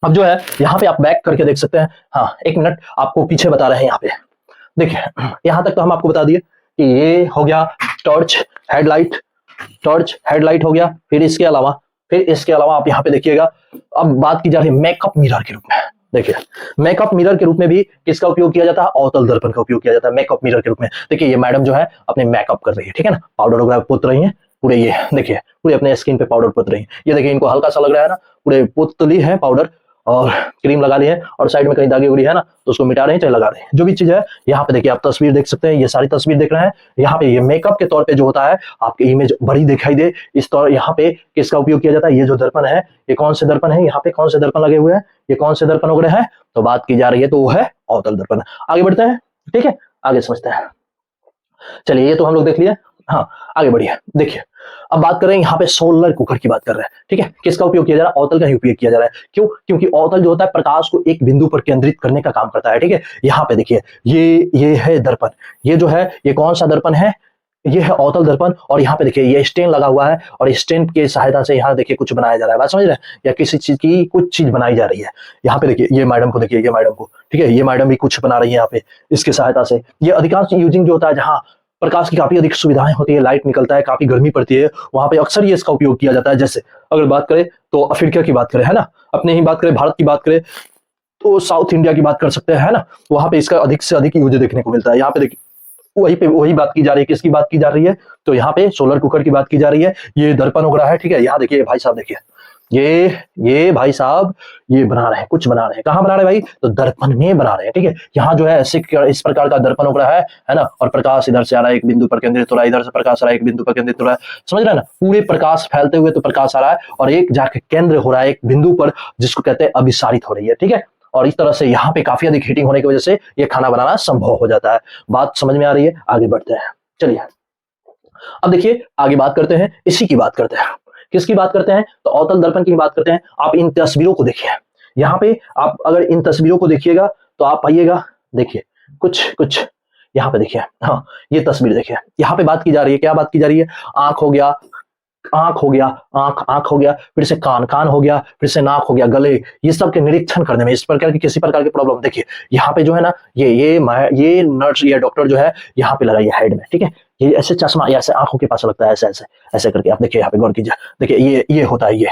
अब जो है यहाँ पे आप बैक करके देख सकते हैं, हाँ एक मिनट आपको पीछे बता रहे हैं, यहाँ पे देखिए, यहाँ तक तो हम आपको बता दिए कि ये हो गया टॉर्च हेडलाइट हो गया। फिर इसके अलावा आप यहाँ पे देखिएगा, अब बात की जा रही है मेकअप मिरर के रूप में। देखिए मेकअप मिरर के रूप में भी किसका उपयोग किया जाता है, अवतल दर्पण का उपयोग किया जाता है मेकअप मिरर के रूप में। देखिए ये मैडम जो है अपने मेकअप कर रही है, ठीक है ना, पाउडर वगैरह पोत रही है पूरे, ये देखिए पूरे अपने स्किन पे पाउडर पोत रही है, ये देखिए इनको हल्का सा लग रहा है ना, पूरे पुतली है पाउडर और क्रीम लगा ली है, और साइड में कहीं दागी उगी है ना तो उसको मिटा रहे हैं, चाहे लगा रहे हैं, जो भी चीज है। यहाँ पे देखिए आप तस्वीर देख सकते हैं, ये सारी तस्वीर देख रहे हैं, यहाँ पे ये मेकअप के तौर पे जो होता है आपकी इमेज बड़ी दिखाई दे इस तौर, यहाँ पे किसका उपयोग किया जाता है, ये जो दर्पण है, ये कौन से दर्पण है, यहाँ पे कौन से दर्पण लगे हुए हैं, ये कौन से दर्पण वगैरह है, तो बात की जा रही है तो वो है अवतल दर्पण। आगे बढ़ते हैं, ठीक है, आगे समझते हैं। चलिए ये तो हम लोग देख लिए, हाँ आगे बढ़िए। देखिए अब बात कर रहे हैं यहाँ पे सोलर कुकर की बात कर रहे हैं, ठीक है, किसका उपयोग किया जा रहा है, अवतल का ही उपयोग किया जा रहा है। क्यों, क्योंकि अवतल जो होता है प्रकाश को एक बिंदु पर केंद्रित करने का काम करता है, ठीक है। यहाँ पे देखिए ये है दर्पण, ये जो है ये कौन सा दर्पण है, ये है अवतल दर्पण, और यहाँ पे देखिए ये स्टैंड लगा हुआ है, और स्टैंड की सहायता से यहाँ देखिए कुछ बनाया जा रहा है, बात समझ रहे हैं, या किसी चीज की कुछ चीज बनाई जा रही है। यहाँ पे देखिए ये मैडम को देखिए, ये मैडम को, ठीक है, ये मैडम भी कुछ बना रही है यहाँ पे इसकी सहायता से। ये अधिकांश यूजिंग जो होता है जहाँ प्रकाश की काफी अधिक सुविधाएं होती है, लाइट निकलता है, काफी गर्मी पड़ती है, वहां पे अक्सर ये इसका उपयोग किया जाता है। जैसे अगर बात करें तो अफ्रीका की बात करें, है ना, अपने ही बात करें, भारत की बात करें तो साउथ इंडिया की बात कर सकते हैं, है ना, वहां पे इसका अधिक से अधिक यूज देखने को मिलता है। यहाँ पे देखिए वही पे वही बात की जा रही है, किसकी बात की जा रही है, तो यहाँ पे सोलर कुकर की बात की जा रही है। ये दर्पण वगैरह है, ठीक है। यहाँ देखिए भाई साहब, देखिए ये भाई साहब ये बना रहे हैं, कुछ बना रहे हैं, कहाँ बना रहे हैं भाई, तो दर्पण में बना रहे हैं, ठीक है। यहाँ जो है ऐसे इस प्रकार का दर्पण वगैरह है ना, और प्रकाश इधर से आ रहा है, एक बिंदु पर केंद्रित हो रहा है, इधर से प्रकाश आ रहा है, एक बिंदु पर केंद्रित हो रहा है, समझ रहे हैं ना, पूरे प्रकाश फैलते हुए तो प्रकाश आ रहा है और एक जाके केंद्र हो रहा है एक बिंदु पर, जिसको कहते हैं अभिसारित हो रही है, ठीक है। और इस तरह से यहाँ पे काफी अधिक हीटिंग होने की वजह से ये खाना बनाना संभव हो जाता है। बात समझ में आ रही है, आगे बढ़ते हैं, चलिए अब देखिए आगे बात करते हैं, इसी की बात करते हैं, किसकी बात करते हैं, तो अवतल दर्पण की बात करते हैं। आप इन तस्वीरों को देखिए, यहाँ पे आप अगर इन तस्वीरों को देखिएगा तो आप आइएगा, देखिए कुछ कुछ यहाँ पे देखिए, हाँ ये तस्वीर देखिए, यहाँ पे बात की जा रही है, क्या बात की जा रही है, आंख हो गया, आंख हो गया, आंख हो गया, फिर से कान, कान हो गया, फिर से नाक हो गया, गले, ये सब के निरीक्षण करने में इस प्रकार की किसी प्रकार की प्रॉब्लम, देखिए यहाँ पे जो है ना, ये नर्स या डॉक्टर जो है यहाँ पे लगाइए हेड में, ठीक है। ये ऐसे चश्मा ऐसे आंखों के पास लगता है, ऐसे ऐसे ऐसे करके, आप देखिए यहाँ पे गौर कीजिए, देखिए ये होता है, ये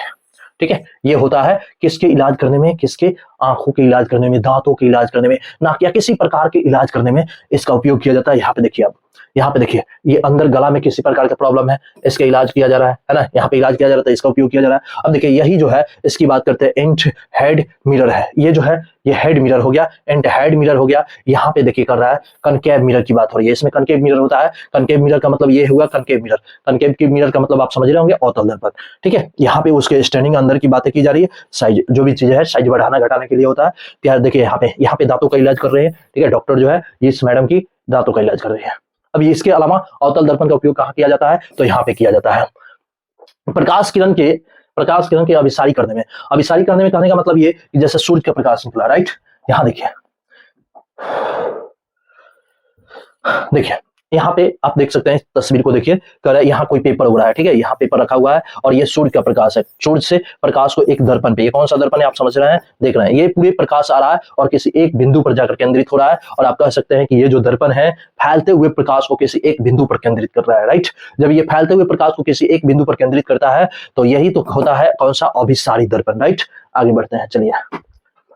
ठीक है, ये होता है किसके इलाज करने में, किसके, आंखों के इलाज करने में, दांतों के इलाज करने में, नाक या किसी प्रकार के इलाज करने में इसका उपयोग किया जाता है। यहाँ पे देखिए आप, यहाँ पे देखिए ये अंदर गला में किसी प्रकार का प्रॉब्लम है, इसका इलाज किया जा रहा है ना, यहाँ पे इलाज किया जा रहा है, इसका उपयोग किया जा रहा है। अब देखिए यही जो है इसकी बात करते हैं, एंट हेड मिरर है, ये जो है ये हेड मिरर हो गया, एंट हेड मिरर हो गया। यहाँ पे देखिए कर रहा है कनकेव मिरर की बात हो रही है, इसमें कनकेव मिरर होता है, कनकेव मिरर का मतलब ये हुआ कनकेव मिरर, कनकेव की मिरर का मतलब आप समझ रहे होंगे अवतल दर्पण, ठीक है। यहाँ पे उसके स्टैंडिंग अंदर की बातें की जा रही है, साइज जो भी चीज है साइज बढ़ाना घटाने के लिए होता है। यार देखिए यहाँ पे दांतों का इलाज कर रहे हैं, ठीक है, डॉक्टर जो है इस मैडम की दांतों का इलाज कर रही है। अब इसके अलावा अवतल दर्पण का उपयोग कहाँ किया जाता है, तो यहाँ पे किया जाता है प्रकाश किरण के अभिसारी करने में। अभिसारी करने में कहने का मतलब ये कि जैसे सूर्य का प्रकाश निकला, राइट, यहाँ देखिए, देखिए यहाँ पे आप देख सकते हैं, तस्वीर को देखिए, कर यहाँ कोई पेपर हो रहा है, ठीक है, यहाँ पेपर रखा हुआ है और ये सूर्य का प्रकाश है, सूर्य से प्रकाश को एक दर्पण पे, ये कौन सा दर्पण है आप समझ रहे हैं, देख रहे हैं, ये पूरे प्रकाश आ रहा है और किसी एक बिंदु पर जाकर केंद्रित हो रहा है, और आप कह सकते हैं कि ये जो दर्पण है फैलते हुए प्रकाश को किसी एक बिंदु पर केंद्रित कर रहा है, राइट। जब ये फैलते हुए प्रकाश को किसी एक बिंदु पर केंद्रित करता है तो यही तो होता है कौन सा, अभिसारी दर्पण, राइट। आगे बढ़ते हैं, चलिए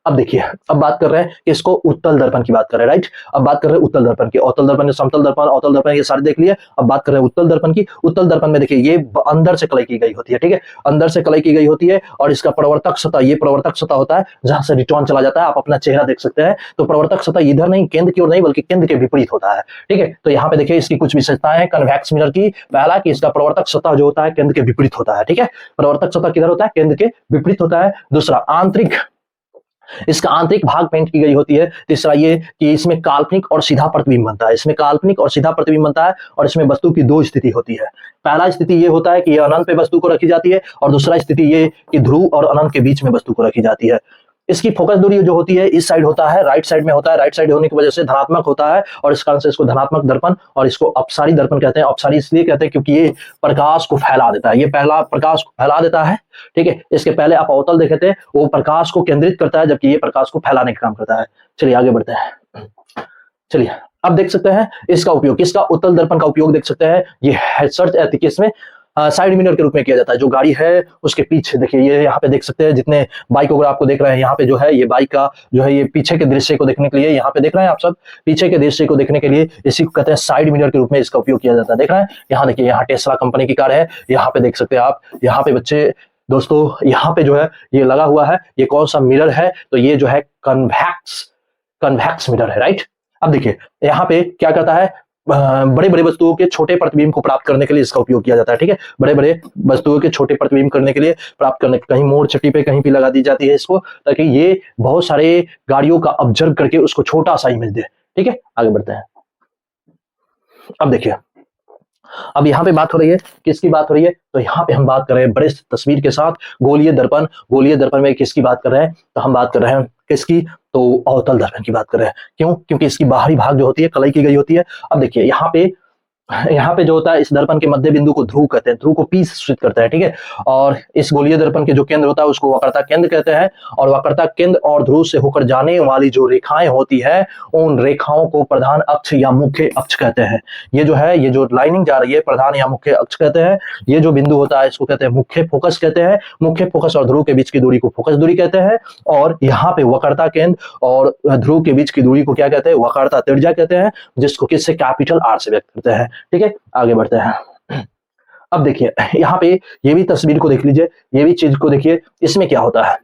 अब देखिए, अब बात कर रहे हैं इसको उत्तल दर्पण की बात कर रहे हैं, राइट। अब बात कर रहे हैं उत्तल दर्पण की, अवतल दर्पण, समतल दर्पण, अवतल दर्पण, ये सारे देख लिए। अब बात कर रहे हैं उत्तल दर्पण की। उत्तल दर्पण में देखिए ये अंदर से कलाई की गई होती है, ठीक है, अंदर से कलाई की गई होती है, और इसका प्रवर्तक सतह, ये प्रवर्तक सतह होता है जहां से रिटर्न चला जाता है। आप अपना चेहरा देख सकते हैं, तो प्रवर्तक सतह इधर नहीं, केंद्र की ओर नहीं, बल्कि केंद्र के विपरीत होता है, ठीक है। तो यहाँ पे देखिए इसकी कुछ विशेषताएं हैं कन्वेक्स मिरर की। पहला कि इसका प्रवर्तक सतह जो होता है केंद्र के विपरीत होता है, ठीक है, प्रवर्तक सतह किधर होता है, केंद्र के विपरीत होता है। दूसरा इसका आंतरिक भाग पेंट की गई होती है। तीसरा ये कि इसमें काल्पनिक और सीधा प्रतिबिंब बनता है, इसमें काल्पनिक और सीधा प्रतिबिंब बनता है, और इसमें वस्तु की दो स्थिति होती है। पहला स्थिति ये होता है कि अनंत पे वस्तु को रखी जाती है, और दूसरा स्थिति ये कि ध्रुव और अनंत के बीच में वस्तु को रखी जाती है। इसकी फोकस दूरी जो होती है इस साइड होता है, राइट साइड में होता है, राइट साइड होने की वजह से धनात्मक होता है, और इस कारण से इसको धनात्मक दर्पण और इसको अपसारी दर्पण कहते हैं। अपसारी इसलिए कहते हैं क्योंकि ये प्रकाश को फैला देता है, ये पहला प्रकाश को फैला देता है, ठीक है। इसके पहले आप अवतल देखे थे, वो प्रकाश को केंद्रित करता है, जबकि ये प्रकाश को फैलाने का काम करता है। चलिए आगे बढ़ते हैं, चलिए अब देख सकते हैं इसका उपयोग, किसका, उत्तल दर्पण का उपयोग देख सकते हैं। ये सर्च एथिक्स में साइड मिरर के रूप में किया जाता है। जो गाड़ी है उसके पीछे देखिए, ये यहाँ पे देख सकते हैं, जितने बाइक वगैरह आपको देख रहे हैं, यहाँ पे जो है ये बाइक का जो है ये पीछे के दृश्य को देखने के लिए, यहाँ पे देख रहे हैं आप सब, पीछे के दृश्य को देखने के लिए इसी को कहते हैं साइड मिरर के रूप में इसका उपयोग किया जाता है। देख रहे हैं, यहाँ देखिए, यहाँ टेस्ला कंपनी की कार है, यहाँ पे देख सकते हैं आप, यहाँ पे बच्चे दोस्तों, यहाँ पे जो है ये लगा हुआ है, ये कौन सा मिरर है, तो ये जो है कन्वेक्स मिरर है, राइट। अब देखिए यहाँ पे क्या करता है, बड़े बड़े वस्तुओं के छोटे प्रतिबिंब को प्राप्त करने के लिए इसका उपयोग किया जाता है, ठीक है। बड़े बड़े वस्तुओं के छोटे प्रतिबिंब करने के लिए, प्राप्त करने, कहीं मोड़ चट्टी पे कहीं भी लगा दी जाती है इसको, ताकि ये बहुत सारे गाड़ियों का ऑब्जर्व करके उसको छोटा सा इमेज दे, ठीक है। आगे बढ़ते हैं, अब देखिए, अब यहाँ पे बात हो रही है, किसकी बात हो रही है, तो यहाँ पे हम बात कर रहे हैं बड़े तस्वीर के साथ गोलीय दर्पण। गोलीय दर्पण में किसकी बात कर रहे हैं, तो हम बात कर रहे हैं किसकी, तो अवतल दर्पण की बात कर रहे हैं। क्यों, क्योंकि इसकी बाहरी भाग जो होती है कलाई की गई होती है। अब देखिए यहाँ पे यहाँ पे जो होता है इस दर्पण के मध्य बिंदु को ध्रुव कहते हैं, ध्रुव को पी सूचित करता है, ठीक है। और इस गोलीय दर्पण के जो केंद्र होता है उसको वक्रता केंद्र कहते हैं, और वक्रता केंद्र और ध्रुव से होकर जाने वाली जो रेखाएं होती है उन रेखाओं को प्रधान अक्ष या मुख्य अक्ष कहते हैं। ये जो है, ये जो लाइनिंग जा रही है प्रधान या मुख्य अक्ष कहते हैं। ये जो बिंदु होता है इसको कहते हैं मुख्य फोकस कहते हैं। मुख्य फोकस और ध्रुव के बीच की दूरी को फोकस दूरी कहते हैं। और यहाँ पे वक्रता केंद्र और ध्रुव के बीच की दूरी को क्या कहते हैं, वक्रता त्रिज्या कहते हैं, जिसको किससे, कैपिटल आर से व्यक्त करते हैं, ठीक है। आगे बढ़ते हैं। अब देखिए यहाँ पे ये भी तस्वीर को देख लीजिए, ये भी चीज को देखिए, इसमें क्या होता है,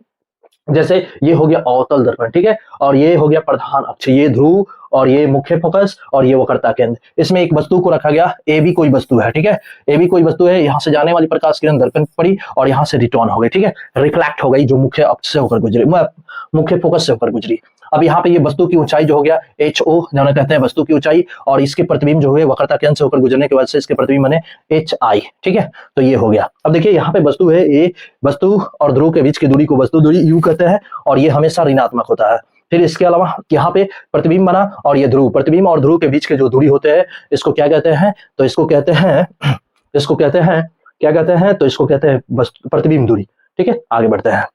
जैसे ये हो गया अवतल दर्पण, ठीक है, और ये हो गया प्रधान अक्ष, ये ध्रुव और ये मुख्य फोकस और ये वक्रता केंद्र। इसमें एक वस्तु को रखा गया, ए भी कोई वस्तु है, ठीक है, ए भी कोई वस्तु है। यहाँ से जाने वाली प्रकाश किरण दर्पण पड़ी और यहाँ से रिटर्न हो गई, ठीक है, रिफ्लेक्ट हो गई, जो मुख्य अक्ष से होकर गुजरी, मुख्य फोकस से होकर गुजरी। अब यहाँ पे ये वस्तु की ऊंचाई जो हो गया HO, जो कहते हैं वस्तु की ऊंचाई, और इसके प्रतिबिंब जो हुए वक्रता केंद्र से होकर गुजरने के बाद से इसके प्रतिबिंब बने HI, ठीक है। तो ये हो गया। अब देखिए यहाँ पे वस्तु है, ये वस्तु और ध्रुव के बीच की दूरी को वस्तु दूरी U कहते हैं, और ये हमेशा ऋणात्मक होता है। फिर इसके अलावा यहाँ पे प्रतिबिंब बना और ये ध्रुव, प्रतिबिंब और ध्रुव के बीच के जो दूरी होते हैं इसको क्या कहते हैं, तो इसको कहते हैं क्या कहते हैं, तो इसको कहते हैं प्रतिबिंब दूरी, ठीक है। आगे बढ़ते हैं।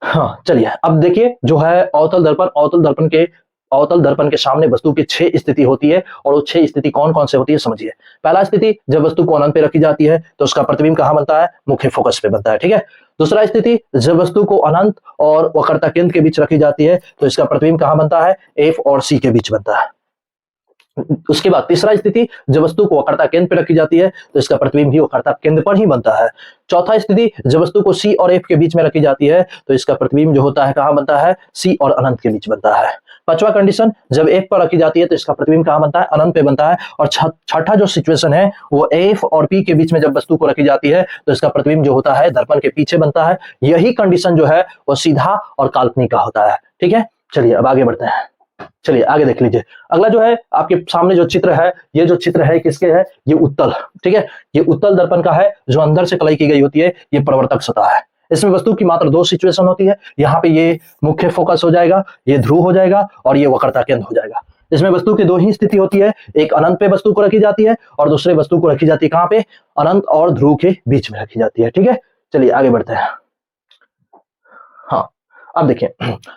हाँ चलिए, अब देखिए जो है अवतल दर्पण, अवतल दर्पण के सामने वस्तु की 6 स्थिति होती है, और वो 6 स्थिति कौन कौन से होती है समझिए। पहला स्थिति, जब वस्तु को अनंत पे रखी जाती है तो उसका प्रतिबिंब कहाँ बनता है, मुख्य फोकस पे बनता है, ठीक है। दूसरा स्थिति, जब वस्तु को अनंत और वक्रता केंद्र के बीच रखी जाती है तो इसका प्रतिबिंब कहाँ बनता है, F और C के बीच बनता है। उसके बाद तीसरा स्थिति, जब वस्तु को वक्रता केंद्र पे रखी जाती है तो इसका प्रतिबिंब भी वक्रता केंद्र पर ही बनता है। चौथा स्थिति, जब वस्तु को C और F के बीच में रखी जाती है तो इसका प्रतिबिंब जो होता है कहाँ बनता है, C और अनंत के बीच बनता है। पांचवा कंडीशन, जब F पर रखी जाती है तो इसका प्रतिबिंब कहाँ बनता है, अनंत पे बनता है। और छठा जो सिचुएशन है वो F और P के बीच में जब वस्तु को रखी जाती है तो इसका प्रतिबिंब जो होता है दर्पण के पीछे बनता है। यही कंडीशन जो है वो सीधा और काल्पनिक का होता है, ठीक है। चलिए अब आगे बढ़ते हैं। चलिए आगे देख लीजिए। अगला जो है आपके सामने जो चित्र है, ये जो चित्र है किसके है, ये उत्तल, ठीक है, ये उत्तल दर्पण का है, जो अंदर से कलाई की गई होती है, ये प्रवर्तक सतह है। इसमें वस्तु की मात्र 2 सिचुएशन होती है। यहाँ पे ये मुख्य फोकस हो जाएगा, ये ध्रुव हो जाएगा, और ये वक्रता केंद्र हो जाएगा। इसमें वस्तु की 2 ही स्थिति होती है, एक अनंत पे वस्तु को रखी जाती है और दूसरे वस्तु को रखी जाती है कहाँ पे, अनंत और ध्रुव के बीच में रखी जाती है, ठीक है। चलिए आगे बढ़ते हैं। हाँ अब देखिए,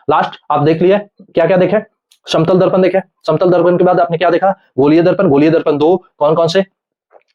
लास्ट आप देख लिए, क्या क्या देखे, समतल दर्पण देखे। समतल दर्पण के बाद आपने क्या देखा, गोलीय दर्पण 2, कौन कौन से,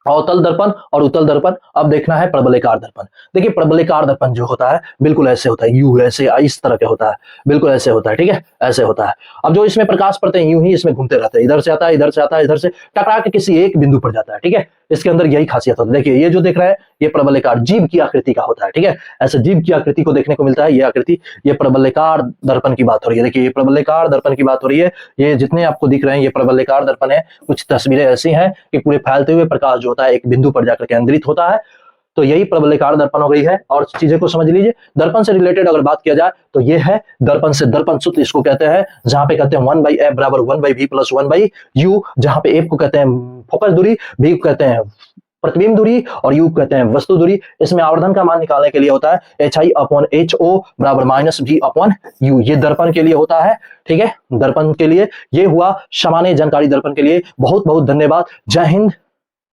अवतल दर्पण और उत्तल दर्पण। अब देखना है प्रबलाकार दर्पण। देखिए प्रबलाकार दर्पण जो होता है बिल्कुल ऐसे होता है, यू ऐसे इस तरह के होता है, बिल्कुल ऐसे होता है, ठीक है, ऐसे होता है। अब जो इसमें प्रकाश पड़ते हैं यूं ही इसमें घूमते रहते हैं, इधर से आता है, इधर से आता है, इधर से टकरा के किसी एक बिंदु पर जाता है, ठीक है। इसके अंदर यही खासियत होती है। देखिए ये जो देख रहा है ये प्रबलाकार जीभ की आकृति का होता है, ठीक है, ऐसे जीभ की आकृति को देखने को मिलता है, ये आकृति, ये प्रबलाकार दर्पण की बात हो रही है। देखिए ये प्रबलाकार दर्पण की बात हो रही है, ये जितने आपको दिख रहे हैं ये प्रबलाकार दर्पण है। कुछ तस्वीरें ऐसी हैं कि पूरे फैलते हुए प्रकाश जो होता है एक बिंदु पर जाकर केंद्रित होता है, तो यही प्रबलाकार दर्पण हो गई है। और चीजें को समझ लीजिए, दर्पण से रिलेटेड अगर बात किया जाए तो ये है दर्पण से दर्पण सूत्र इसको कहते हैं, जहां पे कहते हैं 1/f बराबर 1/v प्लस 1/u, जहां पे f को कहते हैं फोकस दूरी, v को कहते हैं प्रतिबिंब दूरी और u कहते हैं वस्तु दूरी। इसमें आवर्धन का मान निकालने के लिए होता है HI/HO बराबर -v/u, ये दर्पण के लिए होता है, ठीक है, दर्पण के लिए। ये हुआ सामान्य जानकारी दर्पण के लिए। बहुत बहुत धन्यवाद। जय हिंद।